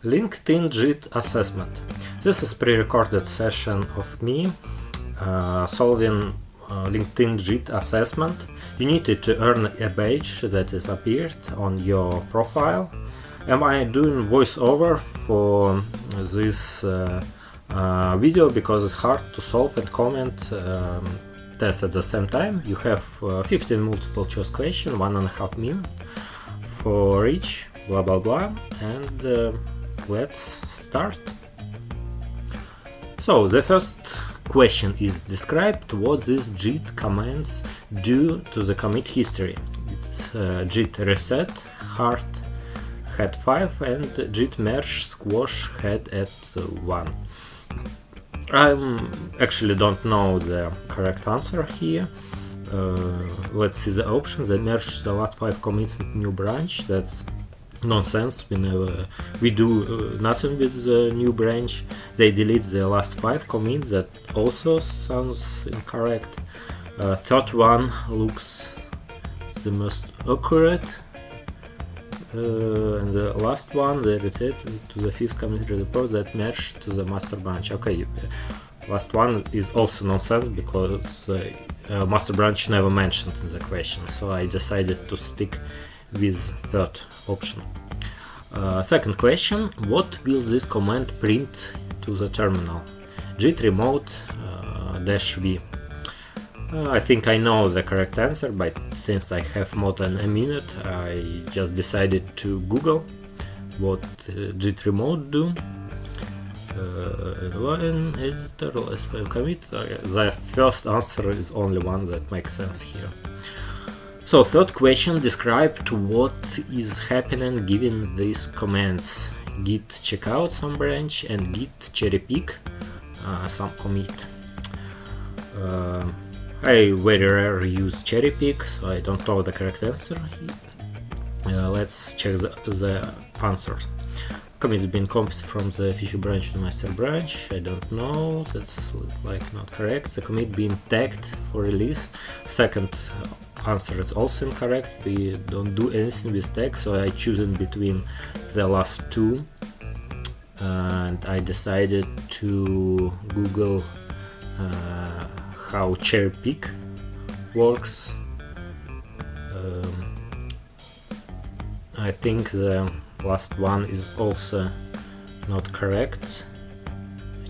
LinkedIn JIT assessment. This is pre-recorded session of me solving LinkedIn JIT assessment. You needed to earn a badge that is appeared on your profile. Am I doing voiceover for this video because it's hard to solve and comment test at the same time. You have 15 multiple choice questions, 1.5 minutes for each, blah blah blah, and let's start. So the first question is described what these JIT commands do to the commit history. It's JIT reset, hard head 5 and JIT merge squash head at 1. I actually don't know the correct answer here. Let's see the options. They merge the last 5 commits in new branch. That's nonsense. We do nothing with the new branch. They delete the last 5 commits. That also sounds incorrect. Third one looks the most accurate. And the last one, they reset to the 5th commit report that merged to the master branch. Okay, last one is also nonsense because master branch never mentioned in the question, so I decided to stick with third option. Second question, what will this command print to the terminal? JIT remote -v. I think I know the correct answer, but since I have more than a minute, I just decided to Google what JIT remote do. Line editor, last 5 commit. The first answer is only one that makes sense here. So third question, describe what is happening given these commands: git checkout some branch and git cherry pick some commit. I very rarely use cherry pick, so I don't know the correct answer. Let's check the answers. Commits been copied from the official branch to master branch. I don't know, that's like not correct. The commit being tagged for release. Second answer is also incorrect. We don't do anything with tag, so I choose in between the last 2, and I decided to Google how cherry pick works. I think the last one is also not correct.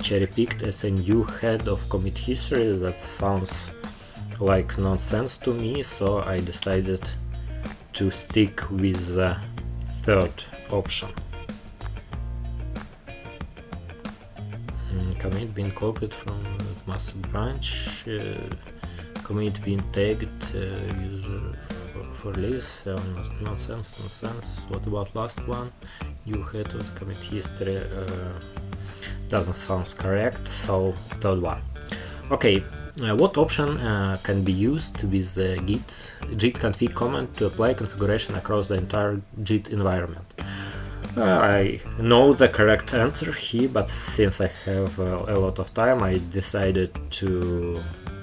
Cherry picked as a new head of commit history. That sounds like nonsense to me, so I decided to stick with the third option. Commit being copied from master branch, commit being tagged user for release. Nonsense. What about last one? New head of the commit history doesn't sound correct, so third one. Okay, what option can be used with the JIT config command to apply configuration across the entire JIT environment? I know the correct answer here, but since I have a lot of time, I decided to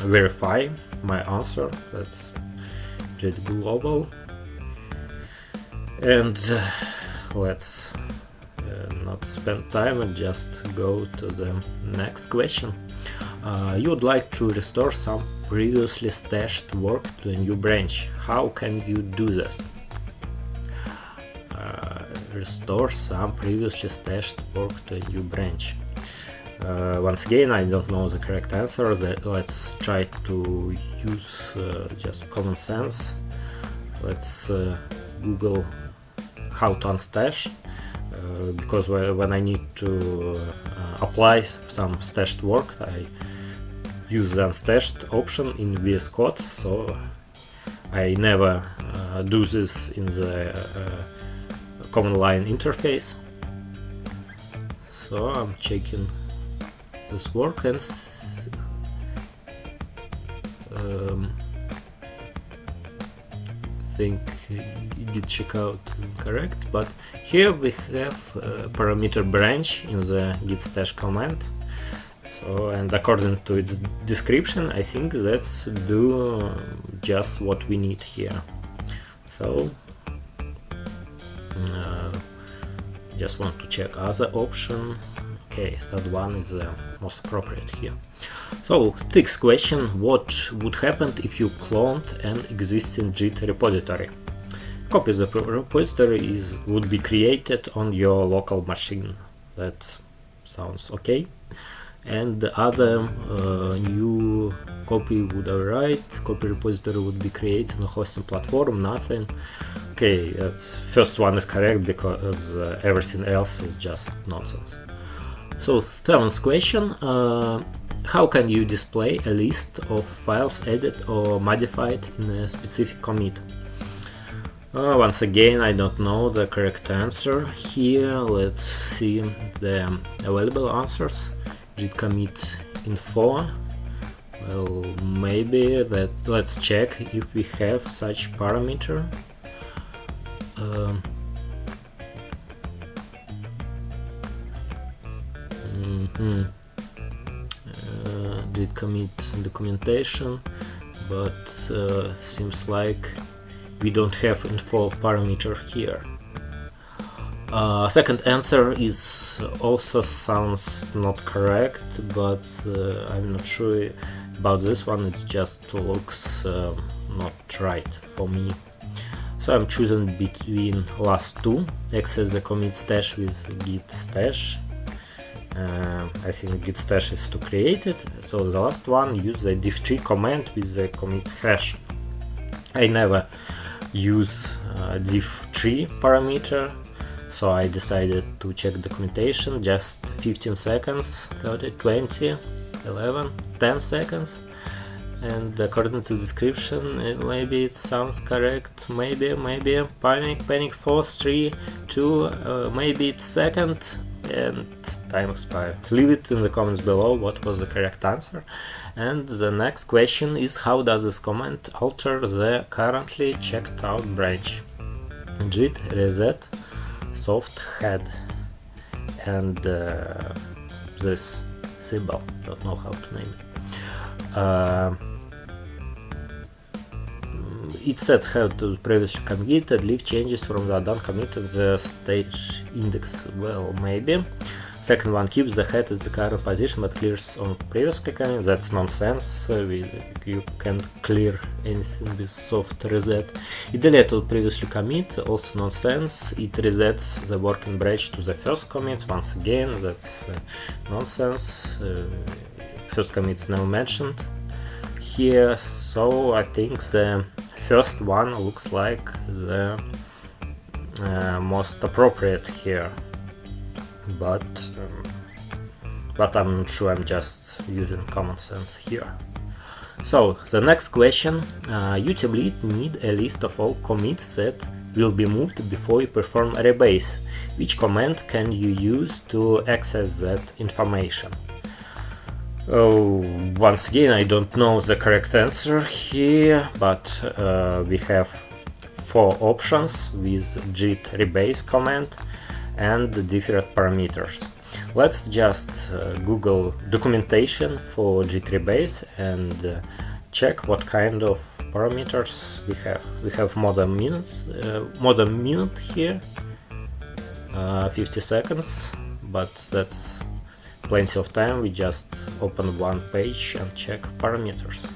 verify my answer. That's JIT global. And let's not spend time and just go to the next question. You would like to restore some previously stashed work to a new branch. How can you do this? Restore some previously stashed work to a new branch. Once again, I don't know the correct answer. Let's try to use just common sense. Let's Google how to unstash, because when I need to apply some stashed work, I use the unstashed option in VS Code, so I never do this in the command line interface. So I'm checking this work and think git checkout incorrect, but here we have parameter branch in the git stash command. So, and according to its description, I think that's do just what we need here. So just want to check other option. Okay, that one is the most appropriate here. So, sixth question: what would happen if you cloned an existing Git repository? Copy of the repository would be created on your local machine. That sounds okay. And the other new copy would arrive. Copy repository would be created on a hosting platform. Nothing. Okay, that's first one is correct because everything else is just nonsense. So, seventh question: how can you display a list of files added or modified in a specific commit? Once again, I don't know the correct answer here. Let's see the available answers. Git commit info. Well, maybe that. Let's check if we have such parameter. Git commit documentation, but seems like we don't have info parameter here. Second answer is also sounds not correct, but I'm not sure about this one. It just looks not right for me. So I'm choosing between last two: access the commit stash with git stash. I think git stash is to create it. So the last one, use the diff-tree command with the commit hash. I never use diff-tree parameter, so I decided to check documentation. Just 15 seconds, 30, 20, 11, 10 seconds. And according to the description, maybe it sounds correct. Maybe panic 4, 3, 2, maybe it's second, and time expired. Leave it in the comments below what was the correct answer. And the next question is: how does this command alter the currently checked out branch? Git reset soft head and this symbol, don't know how to name it. It sets head to previously committed, leave changes from the done commit in the stage index. Well, maybe. Second one, keeps the head at the current position but clears on previously commit. That's nonsense. You can't clear anything with soft reset. It deleted previously commit, also nonsense. It resets the working branch to the first commit. Once again, that's nonsense. First commit is never mentioned here, so I think the first one looks like the most appropriate here, but I'm not sure. I'm just using common sense here. So the next question: you team lead need a list of all commits that will be moved before you perform a rebase. Which command can you use to access that information? Oh, once again, I don't know the correct answer here, but we have 4 options with git rebase command and different parameters. Let's just Google documentation for git rebase and check what kind of parameters we have. We have more than minute here, 50 seconds, but that's plenty of time. We just open one page and check parameters.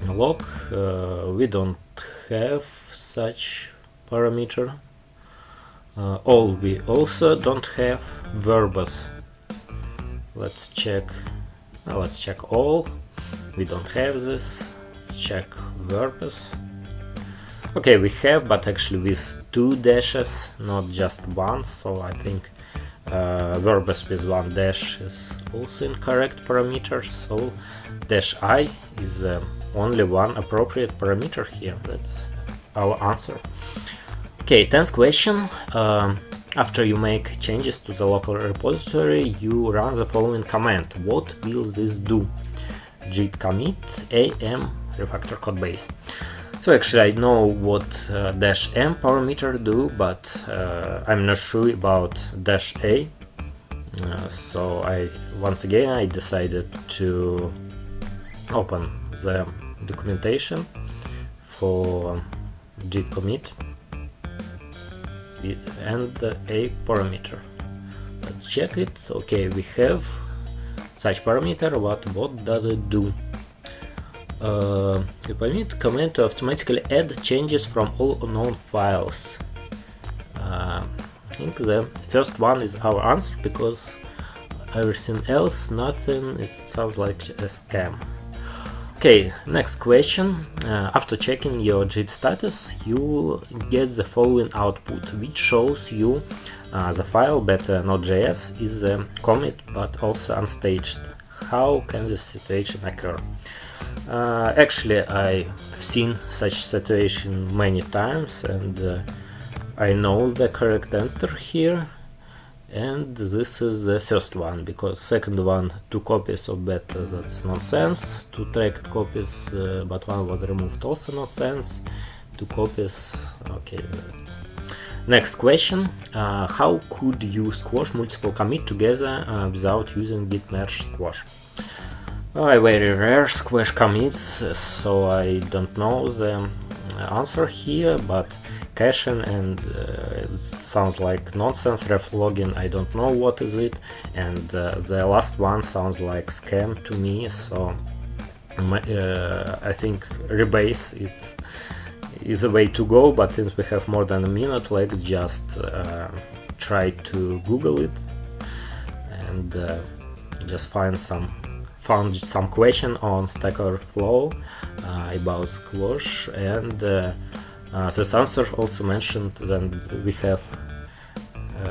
Log, we don't have such parameter. All, we also don't have. Verbose, let's check all. We don't have this. Let's check verbose. Okay, we have, but actually with 2 dashes, not just one, so I think verbose with 1 dash is also incorrect parameter, so -i is only one appropriate parameter here. That's our answer. Okay, 10th question. After you make changes to the local repository, you run the following command. What will this do? Git commit am refactor codebase. So actually I know what -m parameter do, but I'm not sure about -a. So once again I decided to open the documentation for git commit. and a parameter. Let's check it. Okay, we have such parameter, but what does it do? We permit command to automatically add changes from all known files. I think the first one is our answer, because everything else, nothing, it sounds like a scam. Okay, next question. After checking your JIT status, you get the following output, which shows you the file beta.node.js is a commit but also unstaged. How can this situation occur? Actually, I've seen such situation many times, and I know the correct answer here. And this is the first one, because second one, 2 copies of beta, that's nonsense. 2 tracked copies, but one was removed, also nonsense. 2 copies, okay. Next question, how could you squash multiple commit together without using git merge squash? I very rare squash commits, so I don't know the answer here, but caching and it sounds like nonsense. Ref login, I don't know what is it, and the last one sounds like scam to me, so I think rebase it is a way to go. But since we have more than a minute, let's just try to Google it and just found some question on Stack Overflow about squash, and this answer also mentioned that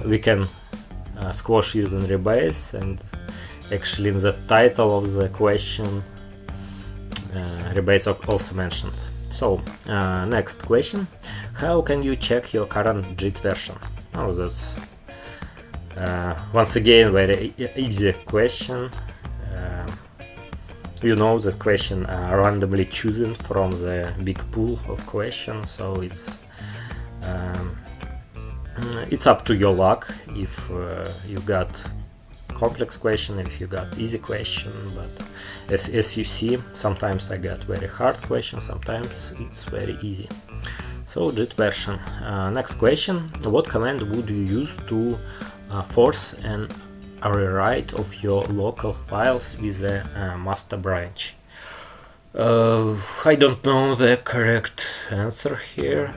we can squash using rebase, and actually in the title of the question rebase also mentioned. So next question, how can you check your current JIT version? Oh, that's once again very easy question. You know that question randomly chosen from the big pool of questions, so it's up to your luck if you got complex question, if you got easy question. But as you see, sometimes I got very hard questions, sometimes it's very easy. So JIT version. Next question, what command would you use to force a rewrite of your local files with a master branch? I don't know the correct answer here.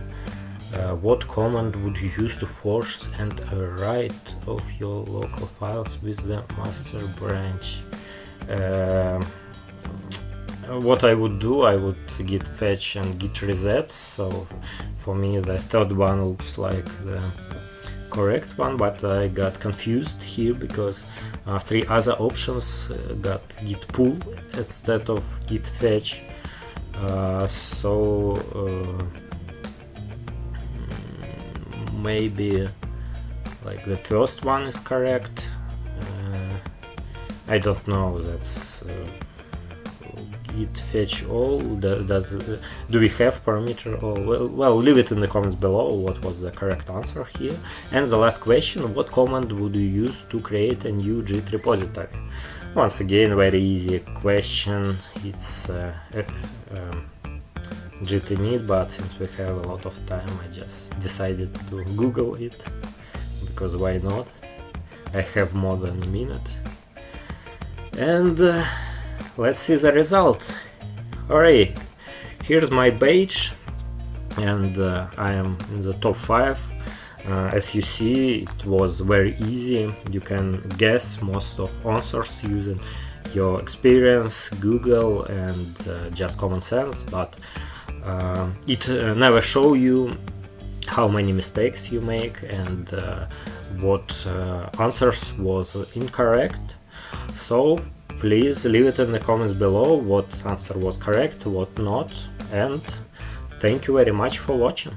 What command would you use to force and rewrite of your local files with the master branch? What I would do, I would git fetch and git reset. So for me the third one looks like the correct one, but I got confused here because 3 other options got git pull instead of git fetch. Maybe like the first one is correct. I don't know. That's git fetch all. Do we have parameter all? Well, leave it in the comments below what was the correct answer here. And the last question, what command would you use to create a new JIT repository? Once again, very easy question. It's JIT init, but since we have a lot of time, I just decided to Google it, because why not? I have more than a minute. And let's see the results. Alright, here's my page, and I am in the top 5. As you see, it was very easy. You can guess most of answers using your experience, Google, and just common sense, but it never show you how many mistakes you make and what answers was incorrect. So please leave it in the comments below what answer was correct, what not, and thank you very much for watching.